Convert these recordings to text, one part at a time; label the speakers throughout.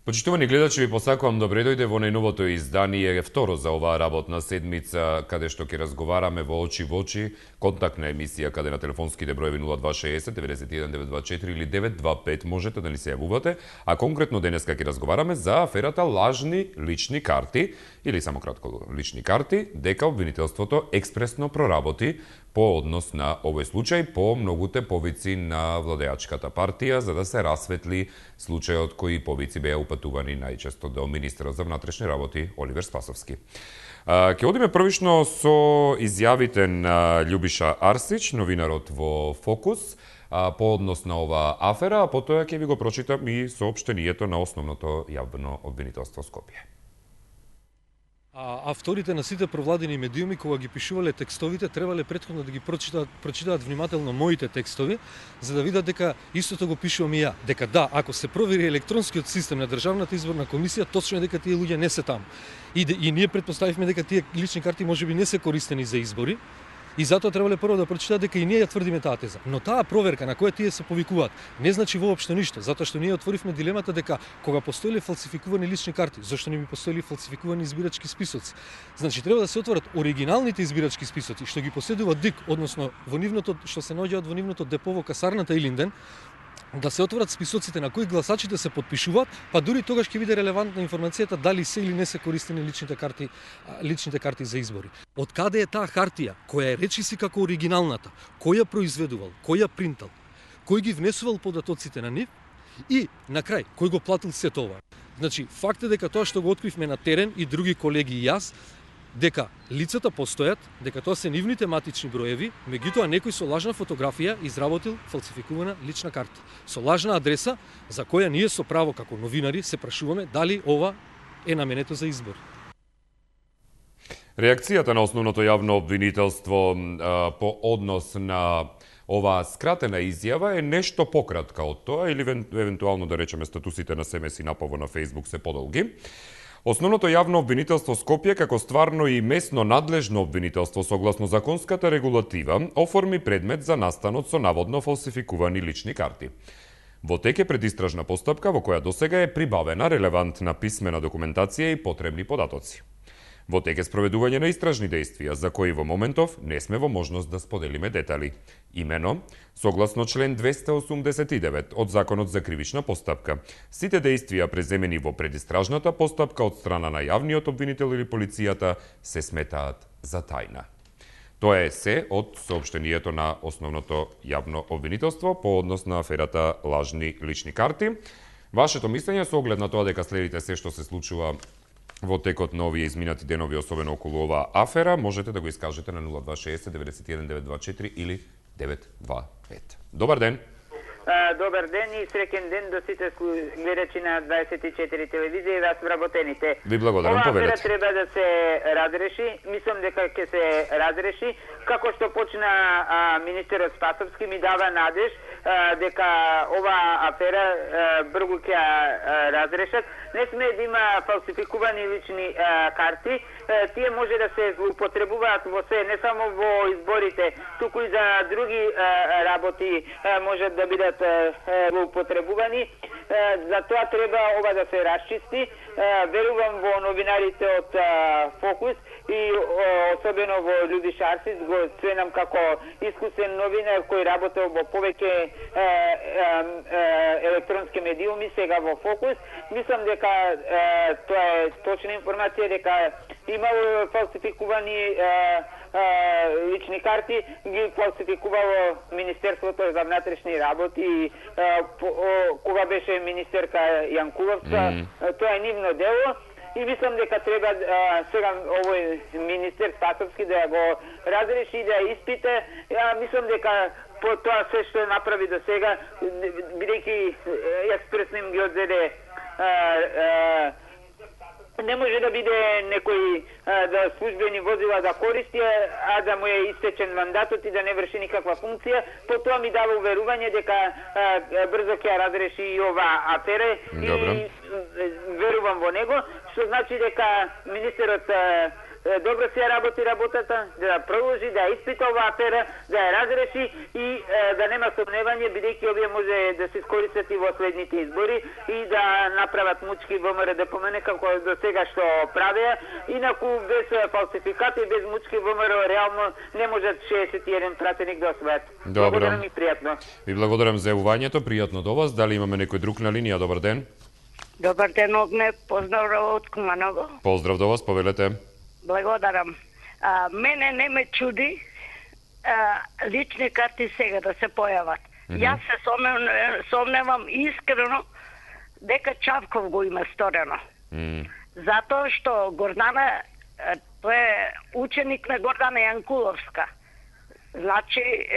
Speaker 1: Почитувани гледачи, ви посакувам добре дојде во најновото издание, второ за оваа работна седмица, каде што ќе разговараме во очи во очи, контактна емисија каде на телефонските броеви 0260 91 924 или 925 можете да ни се јавувате, а конкретно денеска ќе разговараме за аферата лажни лични карти, или само кратко лични карти, дека обвинителството експресно проработи по однос на овој случај, по многуте повици на владеачката партија, за да се расветли случајот кои повици беа упатувани најчесто до министерот за внатрешни работи Оливер Спасовски. Ќе одиме првично со изјавите на Љубиша Арсич, новинарот во Фокус, по однос на оваа афера, а потоа ќе ви го прочитам и соопштението на основното јавно обвинителство Скопје.
Speaker 2: Авторите на сите провладени медиуми, кога ги пишувале текстовите, требале претходно да ги прочитаат внимателно моите текстови, за да видат дека истото го пишувам и ја. Дека да, ако се провери електронскиот систем на Државната изборна комисија, точно е дека тие луѓе не се таму. И ние претпоставивме дека тие лични карти можеби не се користени за избори. И затоа требале прво да прочитаат дека и ние ја тврдиме таа теза. Но таа проверка на која тие се повикуваат не значи воопшто ништо, затоа што ние отворивме дилемата дека кога постоеле фалсификувани лични карти, зашто не би постоели фалсификувани избирачки списоци? Значи треба да се отворат оригиналните избирачки списоци што ги поседува ДИК, односно во нивното што се наоѓаат во нивното депо во касарната Илинден, да се отворат списоците на кои гласачите се потпишуваат, па дури тогаш ќе биде релевантна информацијата дали се или не се користени личните карти за избори. Од каде е таа хартија, која е речиси како оригиналната, кој ја произведувал, кој ја принтал, кој ги внесувал податоците на нив и на крај кој го платил се тоа. Значи факт е дека тоа што го откривме на терен и други колеги и јас, дека лицата постојат, дека тоа се нивните матични броеви, меѓутоа некој со лажна фотографија изработил фалсификувана лична карта, со лажна адреса, за која ние со право како новинари се прашуваме дали ова е наменето за избор.
Speaker 1: Реакцијата на основното јавно обвинителство по однос на оваа скратена изјава е нешто пократка од тоа, или евентуално да речеме статусите на СМС и Напово на Фејсбук се подолги. Основното јавно обвинителство Скопје, како стварно и местно надлежно обвинителство согласно законската регулатива, оформи предмет за настанот со наводно фалсификувани лични карти. Во тек е предистражна постапка во која досега е прибавена релевантна писмена документација и потребни податоци. Во тек е спроведување на истражни действија, за кои во моментов не сме во можност да споделиме детали. Имено, согласно член 289 од Законот за кривична постапка, сите действија преземени во предистражната постапка од страна на јавниот обвинител или полицијата се сметаат за тајна. Тоа е се од соопштението на основното јавно обвинителство по однос на аферата лажни лични карти. Вашето мислење со оглед на тоа дека следите се што се случува во текот на овие изминати денови, особено околу оваа афера, можете да го искажете на 0260 91 924 или 925. Добар ден!
Speaker 3: Добар ден и среќен ден до сите гледачи на 24 телевизија и вас вработените.
Speaker 1: Ви благодарам, повелете.
Speaker 3: Ова афера треба да се разреши, мислам дека ќе се разреши. Како што почна министерот Спасовски, ми дава надеж дека ова афера брзо ќе разрешат. Не сме да има фалсификувани лични карти, тие може да се злоупотребуваат во се, не само во изборите, туку и за други работи можат да бидат злоупотребувани. Затоа треба ова да се расчисти. Верувам во новинарите од Фокус и особено во Љубиш Арсич, го ценам како искусен новинар кој работел во повеќе електронски медиуми, сега во Фокус. Мислам дека тоа е точна информација, дека имало фалсификувани лични карти, ги фалсификувало Министерството за внатрешни работи кога беше министерка Јанкуловска. Тоа е нивно дело. И мислам дека треба сега овој министер Спасовски да го разреши и да испита. Мислам дека по тоа се што направи до сега, бидејќи експресно им ги одзеде, не може да биде некој да службени возила да користи, а да му е истечен мандатот и да не врши никаква функција. Потоа ми дава уверување дека брзо ќе разреши и ова афера и верувам во него, што значи дека министерот добро си ја работи работата, да продолжи, да испита оваа афера, да ја разреши и да нема сомневање, бидејќи овие може да се искористат и во следните избори и да направат мучки ВМРО ДПМН како до сега што правеа. Инаку без фалсификати и без мучки ВМРО реално не можат 61 пратеник да освојат. Благодарам и пријатно.
Speaker 1: Ви благодарам за јавувањето, пријатно до вас. Дали имаме некој друг на линија? Добар ден.
Speaker 4: Добар ден, Огне, поздрав од Куманово.
Speaker 1: Поздрав до вас, повелете.
Speaker 4: Благодарам. Мене не ме чуди лични карти сега да се појават. Јас се сомневам искрено дека Чавков го има сторено. Затоа што Гордана, тој е ученик на Гордана Јанкуловска. Значи,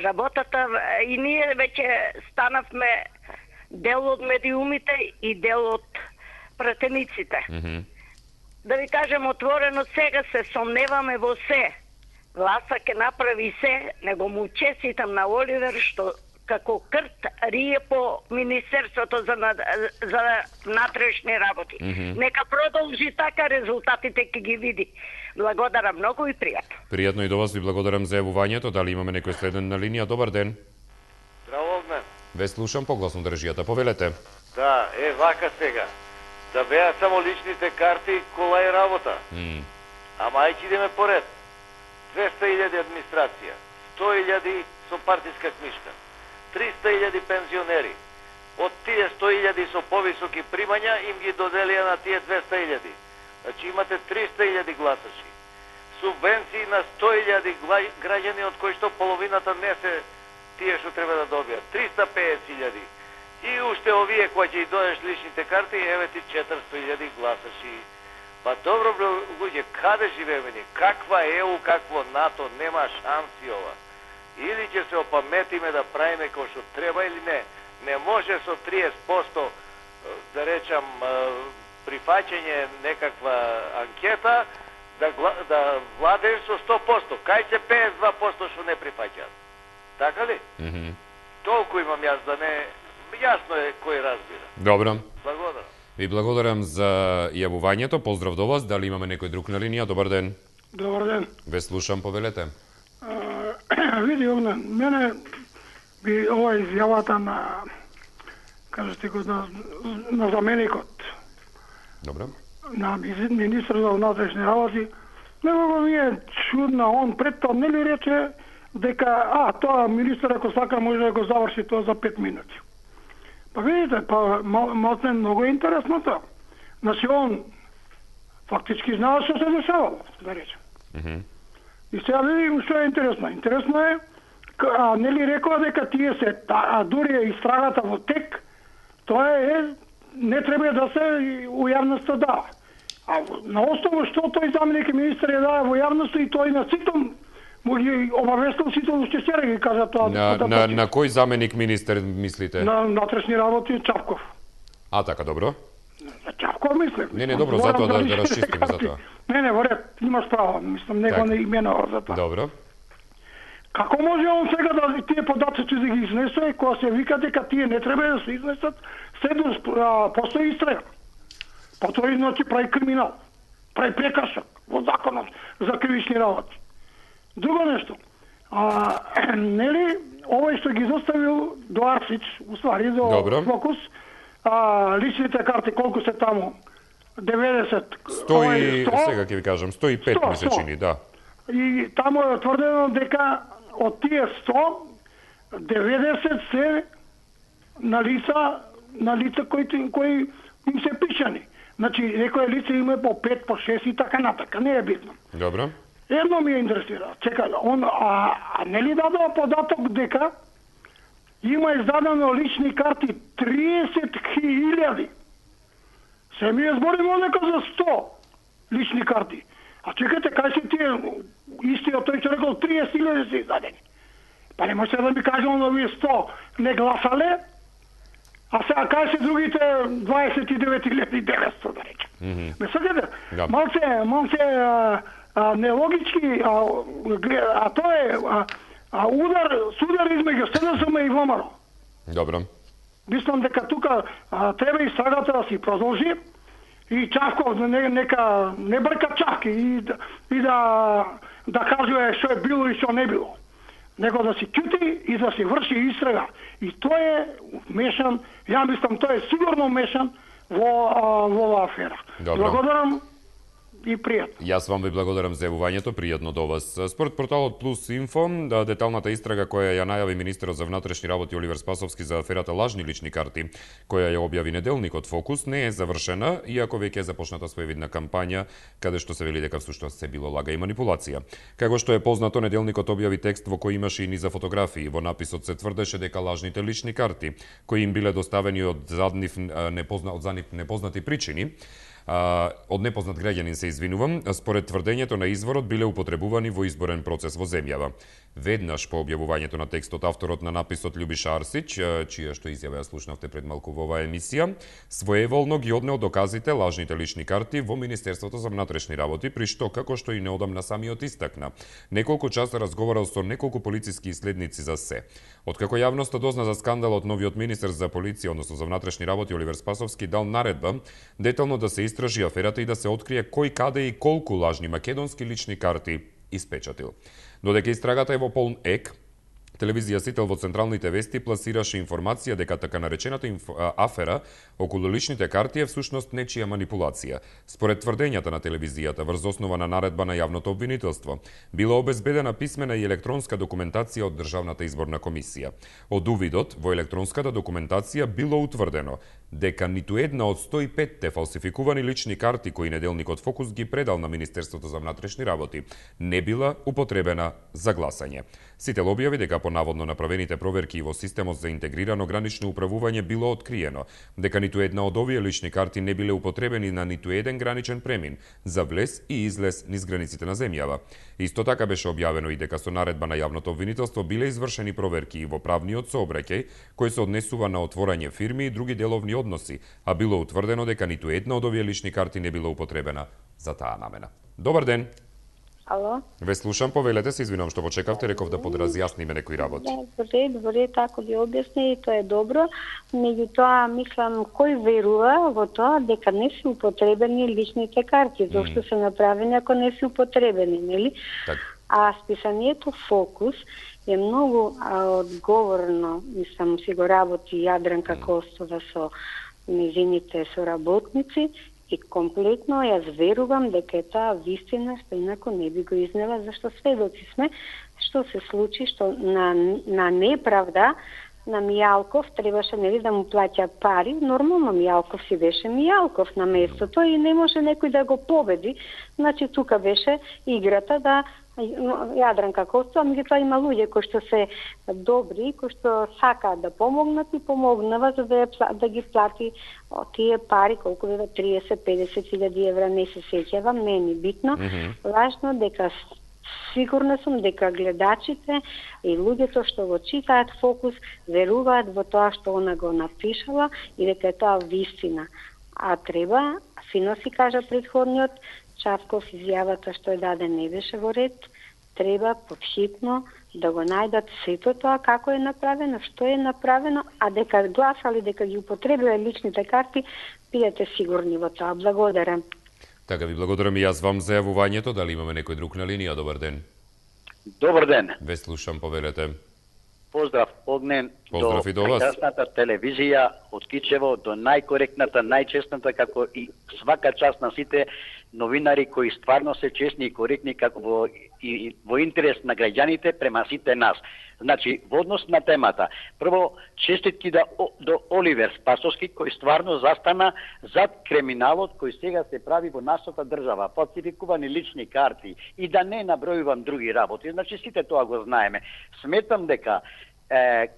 Speaker 4: работата, и ние веќе станавме дел од медиумите и дел од пратениците. Да ви кажем отворено, сега се сомневаме во се. Власта ќе направи се, него му честитам на Оливер што како крт рие по Министерството за внатрешни работи. Нека продолжи така, резултатите ќе ги види. Благодарам многу и пријатно.
Speaker 1: Пријатно и до вас, ви благодарам за јавувањето. Дали имаме некој следен на линија? Добар ден.
Speaker 5: Здраво, Огне.
Speaker 1: Ве слушам, погласно држијата, повелете.
Speaker 5: Да, вака сега. Да беа само личните карти, кола и работа. Ама ајде идеме поред. 200.000 администрација, 100.000 со партиска книжка, 300.000 пензионери. Од тие 100.000 со повисоки примања им ги доделија на тие 200.000. Значи имате 300.000 гласачи. Субвенции на 100.000 граѓани, од кои што половината не се тие што треба да добијат. 350.000. И уште овие кои ќе дојдеш личните карти, еве ти 400.000 гласачи. Па добро, луѓе, каде живееме ние? Каква ЕУ, какво НАТО, нема шанси ова. Или ќе се опаметиме да правиме кој што треба или не. Не може со 30%, да речам, прифаќање некаква анкета, да владеш со 100%. Кај се 52% што не прифаќаат? Така ли? Толку имам јас да не... Јасно е кој разбира.
Speaker 1: Добро.
Speaker 5: Благодарам.
Speaker 1: Ви благодарам за јавувањето. Поздрав до вас. Дали имаме некој друг на линија? Добар ден.
Speaker 6: Добар ден.
Speaker 1: Ве слушам, повелете.
Speaker 6: Види, Огне, мене би ова изјавата на, кажете го, на заменикот.
Speaker 1: Добро.
Speaker 6: На министр за внатрешни работи, него ми е чудна, он пред тоа нели рече дека, тоа министр ако сака може да го заврши тоа за 5 минути. Па видите, малце многу е интересно тоа. Значи он фактички знае што се дешавало, да речем. И сега видим што е интересно. Интересно е, нели рекоа дека тие се, дури истрагата во тек, тоа е, не треба да се у јавноста дава. А на основа што тој заменик министер ја дава во јавноста и тој на ситом му ги обавестил сите уште ги кажа тоа.
Speaker 1: На кој заменик министер мислите?
Speaker 6: На внатрешни работи Чавков.
Speaker 1: Така, добро.
Speaker 6: За Чавков мислев.
Speaker 1: Не, добро, затоа да расчистиме за тоа.
Speaker 6: Не, во ред, имаш право, мислам, него не именува за тоа.
Speaker 1: Добро.
Speaker 6: Како може он сега да тие податоци да ги изнесе, кога се вика дека тие не треба да се изнесат, следно постои истрага. Па тој значи прави криминал, прави прекршок во законот за кривични работи. Друго нешто, нели, овој што ги доставил до Арсич, уствари до Фокус, личните карти, колку се таму? 90...
Speaker 1: 100, сега ќе ви кажам, 105 ми се чини, да.
Speaker 6: И таму е тврдено дека од тие 100, 90 се на лица кои им се пишани. Значи, некој лице има по 5, по 6 и така натака, не е битно.
Speaker 1: Добро.
Speaker 6: Едно ми е интересира. Чекай, нели дадува податок дека има издадено лични карти 30.000. Се ми е зборимо дека за 100 лични карти. А чекайте, кај се тие истиот тој што рекол 30.000 се издадени. Па не може да ми каже он овие 100 не гласале, а сега кај се другите 29.900 да речем. Ме сакате? Малце нелогички, тоа е удар измеѓу СДСМ и ВМРО.
Speaker 1: Добро.
Speaker 6: Мислам дека тука треба и сагата да си продолжи и Чавков нека не брка чавки. работи и да кажува што е било и што не било. Него да се ќути и да се врши истрага. И тој е мешан, ја мислам, тој е сигурно мешан во оваа афера.
Speaker 1: Добро.
Speaker 6: Благодарам и пријатно.
Speaker 1: Јас вам ви благодарам за јавувањето, пријатно до вас. Според порталот Plus Info, деталната истрага која ја најави министерот за внатрешни работи Оливер Спасовски за аферата лажни лични карти, која ја објави неделникот Фокус, не е завршена, иако веќе е започната своевидна кампања, каде што се вели дека всушност се било лага и манипулација. Како што е познато, неделникот објави текст во кој имаше и низа фотографии. Во написот се тврдеше дека лажните лични карти, кои им биле доставени од непознати причини, од непознат граѓанин се извинувам, според тврдењето на изворот биле употребувани во изборен процес во земјава. Веднаш по објавувањето на текстот, авторот на написот Љубиша Арсич, чија што изјава ја слушнавте пред малку во оваа емисија, своеволно ги однел доказите лажните лични карти во Министерството за внатрешни работи, при што, како што и неодамна самиот истакна, неколку часа разговарал со неколку полициски следници за се. Откако јавноста дозна за скандалот, новиот министер за полиција, односно за внатрешни работи Оливер Спасовски, дал наредба детално да се истражи аферата и да се открие кој, каде и колку лажни македонски лични карти испечатил. Додека истрагата е во полн ек, телевизија Сител во централните вести пласираше информација дека така наречената афера околу личните карти е всушност нечија манипулација. Според тврдењата на телевизијата, врз основа на наредба на јавното обвинителство, била обезбедена писмена и електронска документација од Државната изборна комисија. Од увидот во електронската документација било утврдено дека ниту една од 105 фалсификувани лични карти кои неделникот Фокус ги предал на Министерството за внатрешни работи не била употребена за гласање. Сител објави дека по наводно направените проверки во системот за интегрирано гранично управување било откриено дека ниту една од овие лични карти не биле употребени на ниту еден граничен премин за влез и излез низ границите на земјава. Исто така беше објавено и дека со наредба на јавното обвинителство биле извршени проверки и во правниот сообраќај кој се однесува на отворање фирми и други деловни односи, а било утврдено дека ниту една од овие лични карти не била употребена за таа намена. Добар ден.
Speaker 7: Ало?
Speaker 1: Ве слушам, повелете се, извинувам што почекавте, реков да подразјасниме некои работи.
Speaker 7: Добре, тако ви објасни и тоа е добро. Меѓутоа, мислам, кој верува во тоа дека не се употребени личните карти, зашто се направени ако не се употребени, нели?
Speaker 1: Так.
Speaker 7: А списанието Фокус е многу одговорно, мислам, си го работи Јадранка Костова со незините соработници, и комплетно јас верувам дека е таа вистина, што инако не би го изнела, зашто сведоци сме што се случи, што на неправда на Мијалков требаше нели да му плаќа пари. Нормално Мијалков си беше Мијалков на местото и не може некој да го победи. Значи тука беше играта да Јадранка Костова, меѓутоа има луѓе кои што се добри, кои што сакаат да помогнат и помогнава за да ги плати тие пари, колку беа 30-50 хиляди евра, не се сеќавам, не е ни битно. Важно дека сигурна сум дека гледачите и луѓето што го читаат Фокус веруваат во тоа што она го напишала и дека е тоа вистина. А треба, фино си кажа предходниот, Чавков изјавата што е даден не беше во ред, треба подхитно да го најдат сето тоа како е направено, што е направено, а дека гласали, дека ги употребиле личните карти, бидете сигурни во тоа. Благодарам.
Speaker 1: Така ви благодарам и јас вам за јавувањето. Дали имаме некој друг на линија? Добар ден.
Speaker 5: Добар ден.
Speaker 1: Ве слушам, повелете.
Speaker 5: Поздрав, Огнен,
Speaker 1: Поздрав
Speaker 5: до
Speaker 1: и до вас.
Speaker 5: прекрасната телевизија од Кичево, до најкоректната, најчестната, како и свака част на сите новинари кои стварно се честни и коректни како во интерес на граѓаните према сите нас. Значи, во однос на темата, прво честитки до Оливер Спасовски кој стварно застана зад криминалот кој сега се прави во нашата држава, фалсификувани лични карти и да не набројувам други работи. Значи сите тоа го знаеме. Сметам дека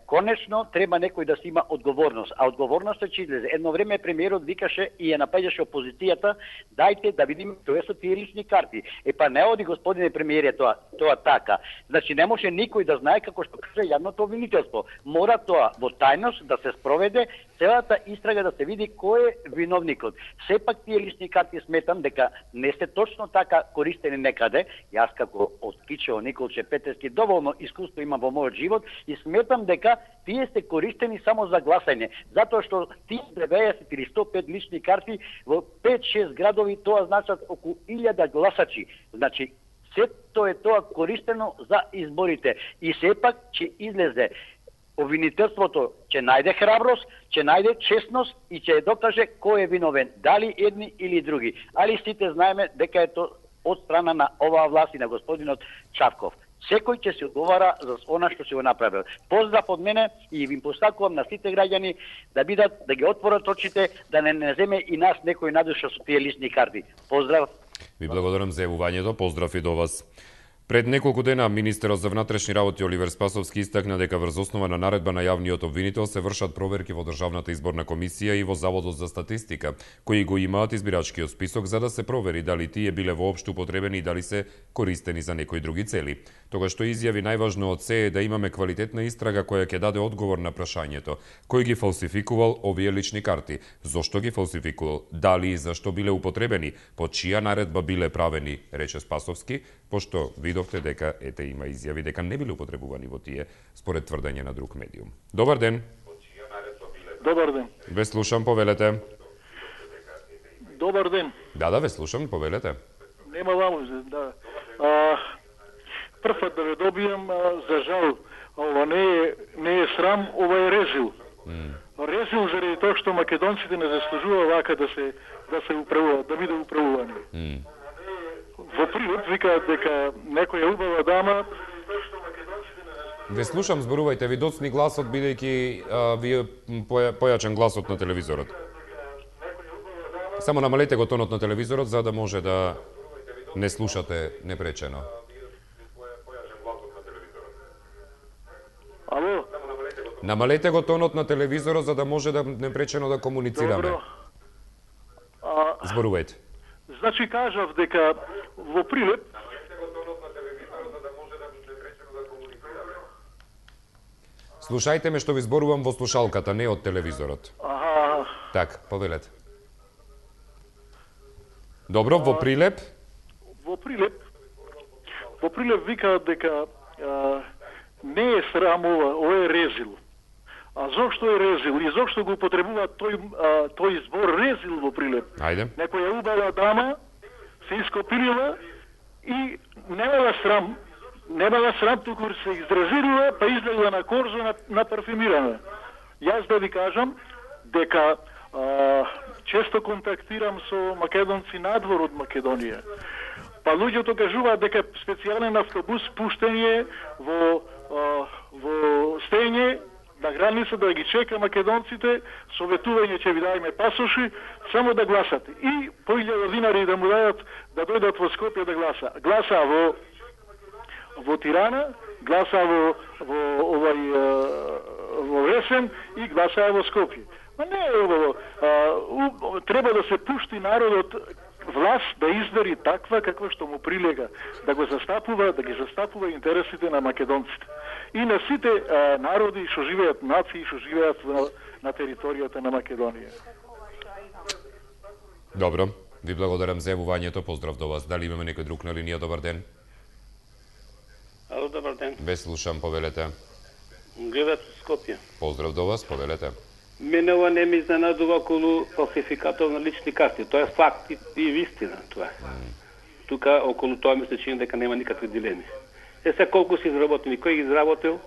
Speaker 5: конечно треба некој да си има одговорност, а одговорноста ќе излезе. Едно време премиерот викаше и ја напаѓаше опозицијата, дајте да видиме тоа се тие лични карти. Па не оди господине премиере тоа така. Значи не може никој да знае како што каже јавното обвинителство. Мора тоа во тајност да се спроведе целата истрага да се види кој е виновникот. Сепак тие лични карти сметам дека не се точно така користени некаде. Јас како од Кичево Николче Петерски доволно искуство имам во мојот живот и сметам
Speaker 8: сметам дека тие се користени само за гласање, затоа што тие 90 или 105 лични карти во 5-6 градови тоа значат околу 1000 гласачи. Значи сето е тоа користено за изборите и сепак ќе излезе обвинителството, ќе најде храброст, ќе најде честност и ќе докаже кој е виновен, дали едни или други. Али сите знаеме дека е тоа од страна на оваа власт и на господинот Чавков. Секој ќе се одговара за она што се го направил. Поздрав од мене и ви постакувам на сите граѓани да бидат, да ги отворат очите, да не земе и нас некој надуша со тие лични карти. Поздрав.
Speaker 1: Ви благодарам за јавувањето, поздрав и до вас. Пред неколку дена министерот за внатрешни работи Оливер Спасовски истакна дека врз основа на наредба на јавниот обвинител се вршат проверки во Државната изборна комисија и во Заводот за статистика, кои го имаат избирачкиот список за да се провери дали тие биле воопшто употребени и дали се користени за некои други цели. Тогаш што изјави најважно од се е да имаме квалитетна истрага која ќе даде одговор на прашањето кој ги фалсификувал овие лични карти, зошто ги фалсификувал, дали и зашто биле употребени, по чија наредба биле правени, рече Спасовски, пошто видовте дека има изјави дека не биле употребувани во тие според тврдење на друг медиум. Добар ден.
Speaker 9: Добар ден.
Speaker 1: Ве слушам, повелете.
Speaker 9: Добар ден.
Speaker 1: Да, ве слушам, повелете.
Speaker 9: Нема вамузе, да. Прв пат да ве добијам, за жал, ова не е срам, ова е резил. Резил заради тоа што македонците не заслужува вака да се управуваат, да биде управувани. Во прилог викаат дека некоја убава дама.
Speaker 1: Ве слушам, зборувајте, ви доцни гласот бидејќи ви е појачен гласот на телевизорот. Само намалете го тонот на телевизорот за да може да не слушате непречено.
Speaker 9: Ало?
Speaker 1: Намалете го тонот на телевизорот за да може да непречено да комуницираме.
Speaker 9: Добро.
Speaker 1: Зборувајте.
Speaker 9: Значи кажав дека во Прилеп
Speaker 1: Слушајте ме што ви зборувам во слушалката, не од телевизорот. Так, повелете. Добро, во Прилеп?
Speaker 9: Во Прилеп викаат дека не е срам ова е резил. А зошто е резил и зошто го употребува тој збор резил во Прилеп?
Speaker 1: Ајде.
Speaker 9: Некоја убава дама се ископирила и немала срам, туку се издразирила, па излегла на корзо на парфюмирана. Јас да ви кажам дека често контактирам со македонци надвор од Македонија. Па луѓето кажуваат дека специјален автобус пуштење во стење на граница да ги чека македонците, советување ќе ви дајме пасоши, само да гласате. И по 1000 динари да му дадат да дојдат во Скопје да гласа. Гласа во Тирана, гласа во Ресен и гласа во Скопје. Ма не е ово. Треба да се пушти народот власт да избери таква каква што му прилега, да ги застапува интересите на македонците и на сите народи што живеат, нации што живеат на територијата на Македонија.
Speaker 1: Добро, ви благодарам за јавувањето, поздрав до вас. Дали имаме некој друг на линија? Добар ден.
Speaker 10: Ало, добар ден.
Speaker 1: Ве слушам, повелете.
Speaker 10: Гледат Скопје.
Speaker 1: Поздрав до вас, повелете.
Speaker 10: Мене ова не ми изненадува околу фалсификатов на лични карти. Тоа е факт и вистина тоа. Тука околу тоа ми се чини дека нема никакви дилеми. Се колку се изработени, кој ги изработил,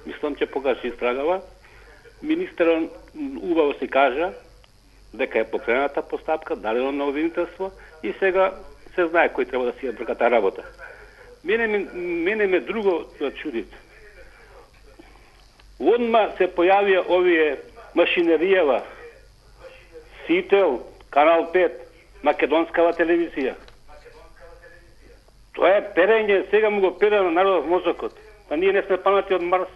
Speaker 10: мислам ќе покаже истрагава. Министерот убаво се кажа дека е покрената постапка, дадено на обвинителство и сега се знае кој треба да си ја брката работа. Мене ме друго чуди. Одма се појавија овие машинеријава, Сител, Канал 5, македонскава телевизија. Тоа е перење, сега му го пере на народот мозокот. Па ние не сме памати од Марс.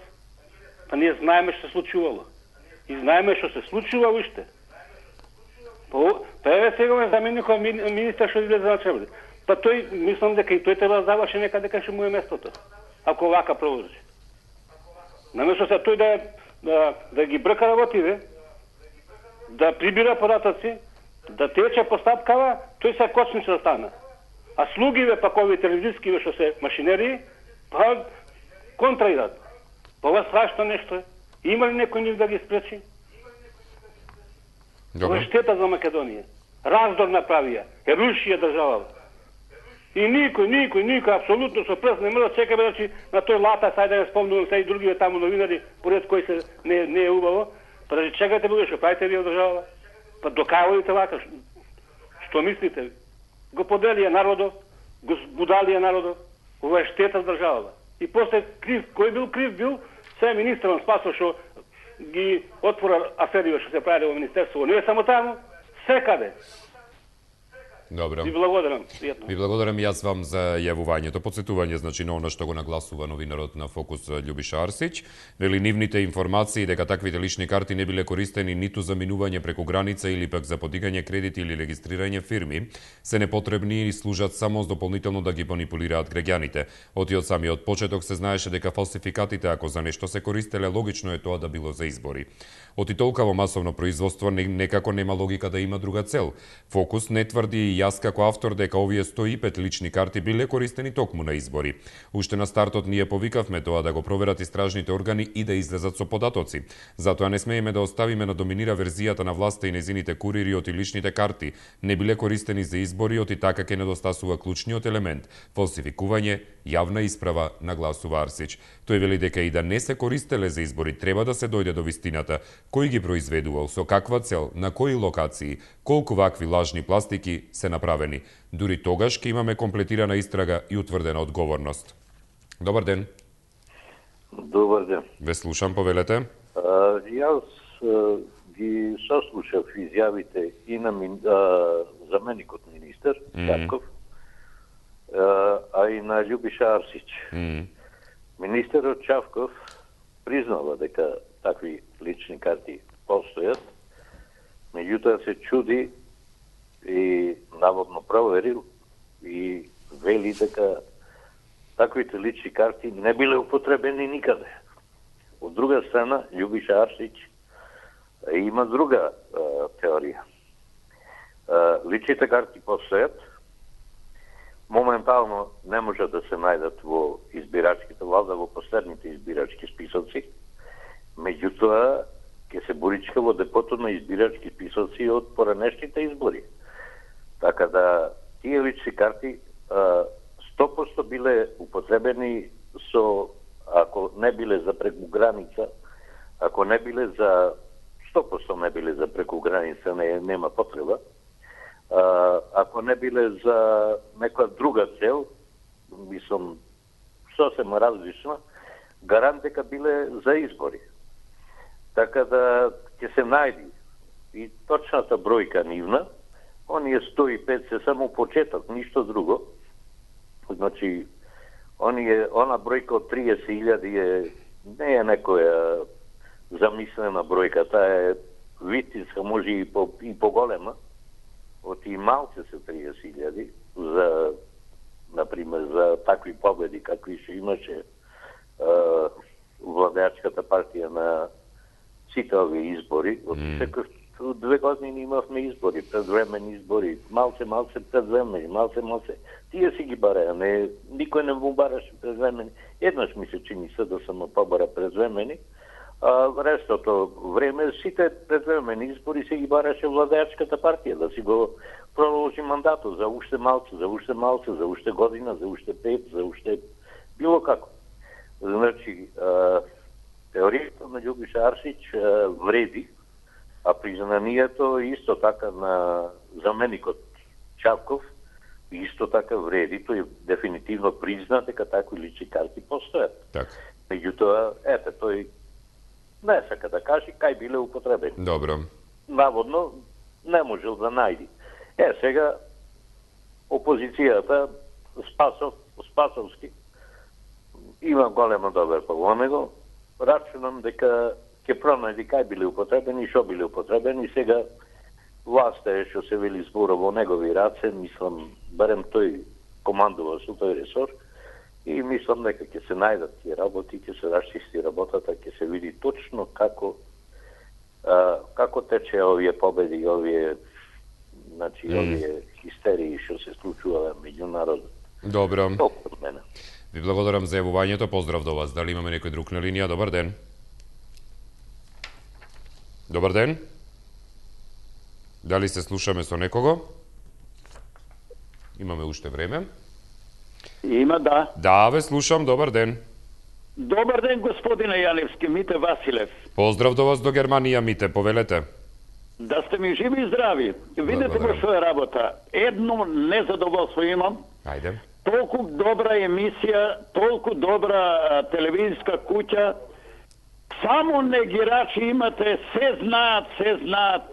Speaker 10: Па ние знаеме што се случувало. И знаеме што се случува уште. Па еве сега ме заменикот министар што излезе на чевли. Па тој, мислам дека и тој треба да заврши некаде кај што му е местото. Ако вака продолжи. Наместо се тој да ги брка работите, да прибира податоци, да тече постапкава, тој се кочниче да стана. А слугиве, пак овие телевизискиве што се машинери, па контра идат. Ова страшно нешто е. Има ли некој нив да ги спречи? Ова е штета за Македонија. Раздор направија, е рушија државава. И никој, апсолутно со прст не може да чекаме, значи, на тој лата, сај да не спомнувам се и другиве таму новинари, поред кои се не е убаво, па да чекате буде, што правите вие државава? Па докавајте вака, што мислите ви? Го поделија народот, го збудалија народот, ова е штета за државава. И после крив, кој бил крив, бил се министрот Спасов што ги отвора аферија што се прави во министерство. Не е само таму, секаде.
Speaker 1: Добро.
Speaker 10: Ви благодарам.
Speaker 1: Ви благодарам и јас вам за јавувањето. Подсетување, значи, на она што го нагласува новинарот на Фокус Љубиша Арсич. Вели нивните информации дека таквите лични карти не биле користени ниту за минување преку граница или пак за подигање кредити или регистрирање фирми, се непотребни и служат само дополнително да ги манипулираат граѓаните. Од самиот почеток се знаеше дека фалсификатите, ако за нешто се користеле, логично е тоа да било за избори. Од и толкаво масовно производство некако нема логика да има друга цел. Фокус не тврди и јас како автор дека овие 105 лични карти биле користени токму на избори. Уште на стартот ние повикавме тоа да го проверат истражните органи и да излезат со податоци. Затоа не смееме да оставиме на доминира верзијата на власта и незините курири од и личните карти не биле користени за избори, од и така ќе недостасува клучниот елемент – фалсификување, јавна исправа, нагласува Арсич. Тој вели дека и да не се користеле за избори, треба да се дојде до вистината, кој ги произведувал, со каква цел, на кои локации, колку вакви лажни пластики се направени. Дури тогаш ќе имаме комплетирана истрага и утврдена одговорност. Добар ден.
Speaker 11: Добар ден.
Speaker 1: Ве слушам, повелете.
Speaker 11: Јас ги сослушав изјавите и на заменикот министер Чавков, а и на Љубиша Арсич. Министерот Чавков признава дека такви лични карти постојат, меѓутоа се чуди и наводно проверил и вели дека таквите лични карти не биле употребени никаде. Од друга страна, Љубиша Арсич има друга теорија. Личните карти постојат, моментално не може да се најдат во избирачките, влада во последните избирачки списоци, меѓутоа ќе се боричка во депото на избирачки списоци од поранешните избори. Така да тие лични карти 100% биле употребени со, ако не биле за преку граница, ако не биле за 100% не биле за преку граница, нема потреба. Ако не биле за некоја друга цел, мислам сосема различна, гарант дека биле за избори. Така да ќе се најди и точната бројка нивна, оние 105 се само почеток, ништо друго. Значи, она бројка од 30.000 не е некоја замислена бројка, таа е вистинска, може и поголема. Од и малце се 30.000 за, например, за такви победи какви што имаше владеачката партија на сите овие избори. Од секој 2 години имавме избори, предвремени избори, малце предвремени, малце. Тие си ги бараја, никој не му бараше предвремени. Еднаш ми се чини се да само побара предвремени, а рестото време сите предвремени избори се ги бараше владеачката партија, да си го продолжи мандатот за уште малце, за уште година, за уште 5, за уште било како. Значи, теоријата на Љубиша Арсич вреди, а признанието исто така на заменикот Чавков исто така вреди, тој дефинитивно призна дека такви лични карти постојат.
Speaker 1: Так.
Speaker 11: Меѓутоа, тој не сака да каже кај биле употребени.
Speaker 1: Добро.
Speaker 11: Наводно не можел да најди. Сега опозицијата Спасовски има голема доверба во него. Рачунам дека ќе пронајди кај биле употребени, што биле употребени. Сега власта е што се вели збора во негови раце, мислам, барем тој командува со тој ресор, и мислам дека ќе се најдат тие работи, ќе се расчисти работата, ќе се види точно како тече овие победи, овие хистерии што се случува меѓу народот.
Speaker 1: Добро. Ви благодарам за јавувањето, поздрав до вас. Дали имаме некој друг на линија? Добар ден. Добар ден. Дали се слушаме со некого? Имаме уште време.
Speaker 12: Има, да.
Speaker 1: Да, ве слушам, добар ден.
Speaker 12: Добар ден, господине Јаневски, Мите Василев.
Speaker 1: Поздрав до вас до Германија, Мите, повелете.
Speaker 12: Да сте ми живи и здрави. Видете го што е работа. Едно незадоволство имам.
Speaker 1: Ајде.
Speaker 12: Толку добра емисија, толку добра телевизиска куќа. Само негирачи имате, се знаат.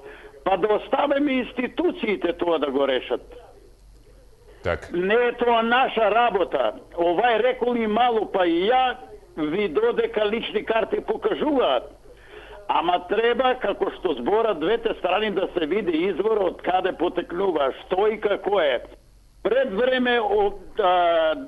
Speaker 12: Па да оставиме институциите тоа да го решат.
Speaker 1: Так.
Speaker 12: Не е тоа наша работа. Овај рекол и мало, па и ја ви додека лични карти покажуваат. Ама треба, како што зборат двете страни, да се види извор од каде потекнува, што и како е. Пред време од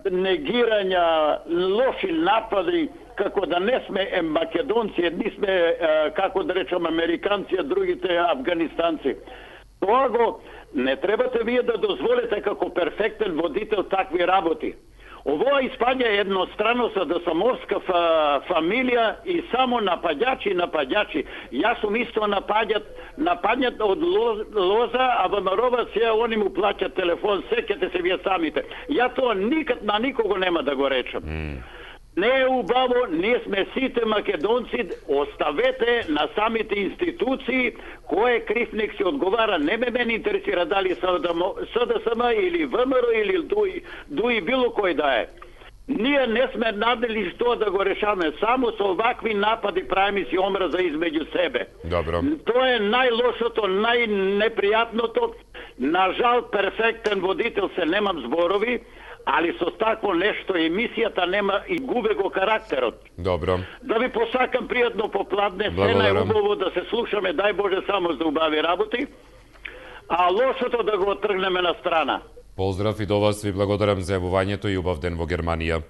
Speaker 12: негирања, лоши напади, како да не сме македонци, едни сме, како да речем, американци, а другите афганистанци. Тоа го не требате вие да дозволите како перфектен водител такви работи. Овоа Испања е еднострано садосаморска фамилија и само нападјачи. Јас сум исто нападнат од Лоза, а ВМРО се они му плаќат телефон, сеќате се вие самите. Ја тоа никад на никого нема да го речам. Не е убаво, ние сме сите македонци, оставете на самите институции, кој е крив нек се одговара. Не ме интересира дали СДСМ или ВМРО или ДУИ било кој да е. Ние не сме надели што да го решаме, само со овакви напади правиме си омраза измеѓу себе.
Speaker 1: Добро.
Speaker 12: Тоа е најлошото, најнепријатното. На жал, перфектен водител се немам зборови, али со такво нешто емисијата нема и губе го карактерот.
Speaker 1: Добро.
Speaker 12: Да ви посакам пријатно попладне, се најубаво да се слушаме, дај Боже само за убави работи, а лошото да го отргнеме на страна.
Speaker 1: Поздрав и до вас, ви благодарам за јавувањето и убав ден во Германија.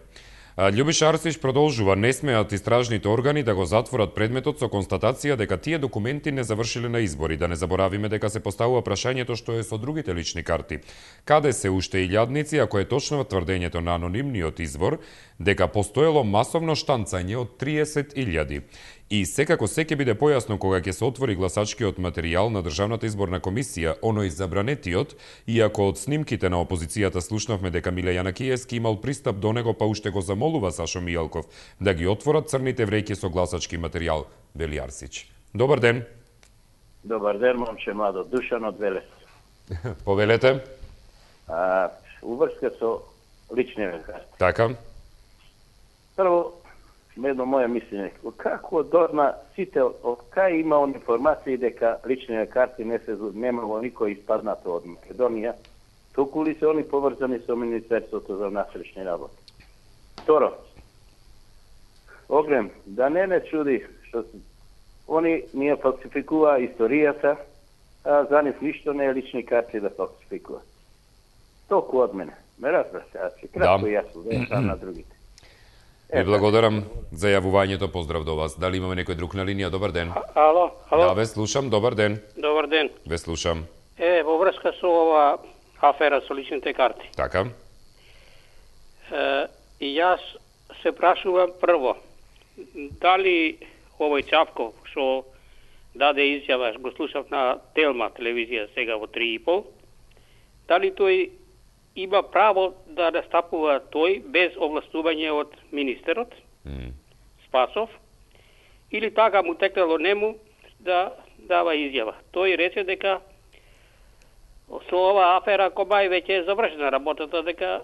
Speaker 1: Љубиша Арсич продолжува, не смеат истражните органи да го затворат предметот со констатација дека тие документи не завршиле на избори. Да не заборавиме дека се поставува прашањето што е со другите лични карти. Каде се уште илјадници, ако е точно тврдењето на анонимниот извор, дека постоело масовно штанцање од 30.000. И секако се ќе биде појасно кога ќе се отвори гласачкиот материјал на Државната изборна комисија, оној забранетиот, иако од снимките на опозицијата слушнавме дека Миле Јанакиевски имал пристап до него, па уште го замолува Сашо Мијалков да ги отворат црните вреќи со гласачки материјал, вели Арсич. Добар ден.
Speaker 11: Добар ден, момче младо, Душан од Велес.
Speaker 1: Повелете.
Speaker 11: Уврска со личниот карти.
Speaker 1: Така.
Speaker 11: Прво, едно моје мислење, како дорна сите од кај имао информации дека личниот карти немало никој испаднато од Македонија, толку ли се они поврзани со Министерството за внатрешни работи? Второ, Огнем, да не чуди што они ние фалсификуваа историјата, а за нив ништо не е лични карти да фалсификуваат. Толку од мене. Ме разбрате, кратко и јасно, да ја на другите.
Speaker 1: Ви благодарам за јавувањето, поздрав до вас. Дали имаме некој друг на линија? Добар ден.
Speaker 13: Ало.
Speaker 1: Да, ве слушам, добар ден.
Speaker 13: Добар ден.
Speaker 1: Ве слушам.
Speaker 13: Во врска со ова афера со личните карти.
Speaker 1: Така.
Speaker 13: И јас се прашувам прво, дали овој Цавков што даде изјава, го слушав на Телма телевизија сега во 3:30, дали тој има право да настапува тој без овластување од министерот Спасов, или така му текнало нему да дава изјава. Тој рече дека со ова афера Кобај веќе е завршена работата, дека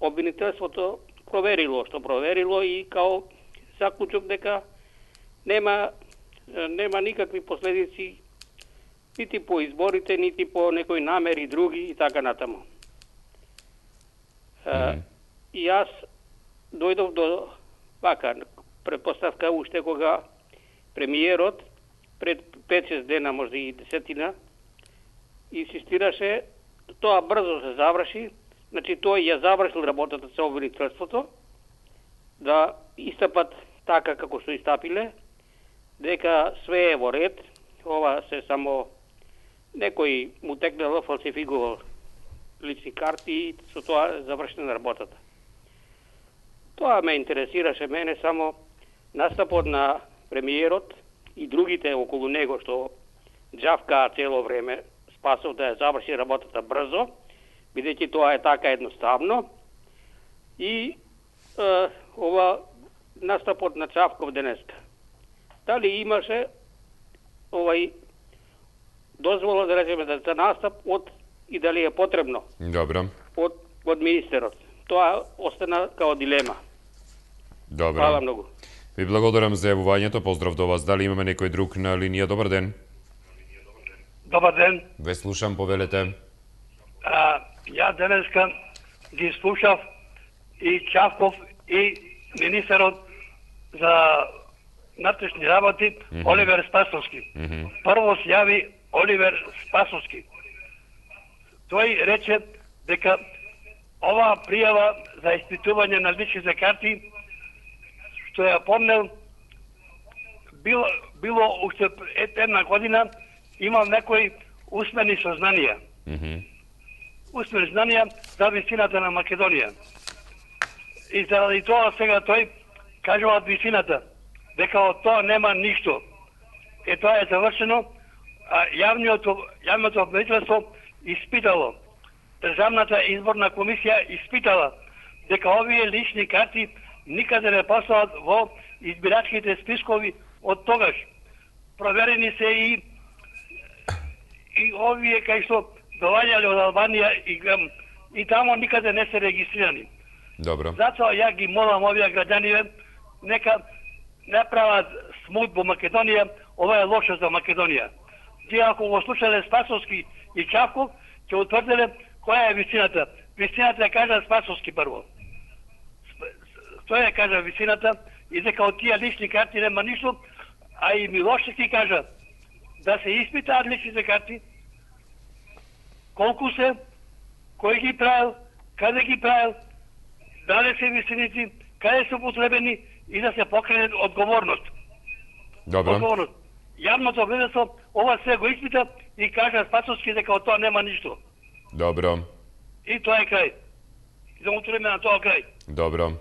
Speaker 13: обвинителството проверило што проверило и као заклучок дека нема никакви последици нити по изборите, нити по некои намери други и така натаму. И јас дојдов до вака предпоставка уште кога премиерот пред 5-6 дена, може и 10, инсистираше тоа брзо се заврши. Значи тој ја завршил работата со обвинителството, да истапат така како што истапиле, дека све е во ред, ова се само некој му текнало, фалсификувал лични карти и со тоа завршена работата. Тоа ме интересираше мене само настапот на премиерот и другите околу него што джавкаа цело време Спасов да ја заврши работата брзо, бидејќи тоа е така едноставно. И ова настапот на Чавков денеска. Дали имаше дозвола да речеме за настап и дали е потребно?
Speaker 1: Добро.
Speaker 13: Од министерот. Тоа остана као дилема.
Speaker 1: Добро.
Speaker 13: Хвала многу.
Speaker 1: Ви благодарам за јавувањето. Поздрав до вас. Дали имаме некој друг на линија? Добар ден.
Speaker 14: Добар ден.
Speaker 1: Ве слушам, повелете.
Speaker 14: Ја денеска ги слушав и Чавков и министерот за внатрешни работи Оливер Спасовски. Прво се јави Оливер Спасовски. Тој рече дека оваа пријава за испитување на личните карти, што ја помнел, било уште една година, имал некои усмени сознанија. Усмени знанија за висината на Македонија. И заради тоа сега тој кажува од висината, дека од тоа нема ништо. Тоа е завршено, а јавното обвинителство испитало, Државната изборна комисија испитала дека овие лични карти никаде не постават во избирачките спискови од тогаш. Проверени се и овие кај што доаѓале од Албанија и тамо никаде не се регистрирани.
Speaker 1: Добро.
Speaker 14: Затоа ја ги молам овие граѓани нека не прават смут во Македонија, ова е лошо за Македонија. Тие ако го слушале Спасовски и Чавков, ќе утврделе која е висината. Висината ја кажа Спасовски прво. Тој ја кажа висината и дека од тие лични карти нема ништо, а и Милошевски кажа да се испитаат личните карти, колку се, кој ги правил, каде ги правил, дали се висиници, каде се употребени и да се покрене одговорност.
Speaker 1: Добро.
Speaker 14: Одговорност. Јавното обвинителство ова се го испита и кажа Спасовски дека од тоа нема ништо.
Speaker 1: Добро.
Speaker 14: И тоа е крај. За утреме на тоа крај.
Speaker 1: Добро.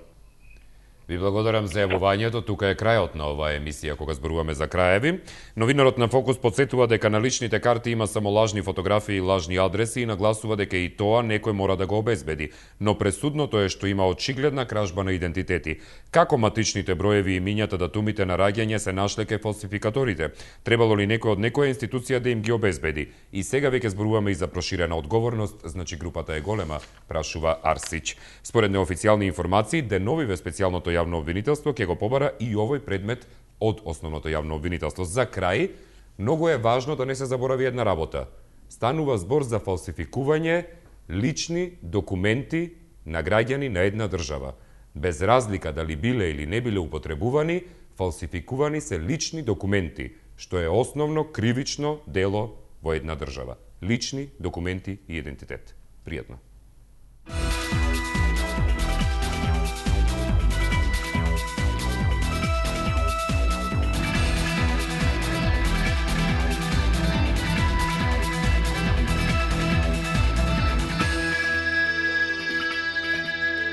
Speaker 1: Ви благодарам за јавувањето. Тука е крајот на оваа емисија кога зборуваме за краеви. Новинарот на Фокус потсетува дека на личните карти има само лажни фотографии и лажни адреси и нагласува дека и тоа некој мора да го обезбеди. Но пресудното е што има очигледна кражба на идентитети. Како матичните броеви и имињата датумите на раѓање се нашле кај фалсификаторите? Требало ли некој од некоја институција да им ги обезбеди? И сега веќе зборуваме и за проширена одговорност, значи групата е голема, прашува Арсич. Според неофицијални информации, деновиве специјалното јавно обвинителство ќе го побара и овој предмет од основното јавно обвинителство. За крај, многу е важно да не се заборави една работа. Станува збор за фалсификување лични документи на граѓани на една држава. Без разлика дали биле или не биле употребувани, фалсификувани се лични документи, што е основно кривично дело во една држава. Лични документи и идентитет. Пријатно.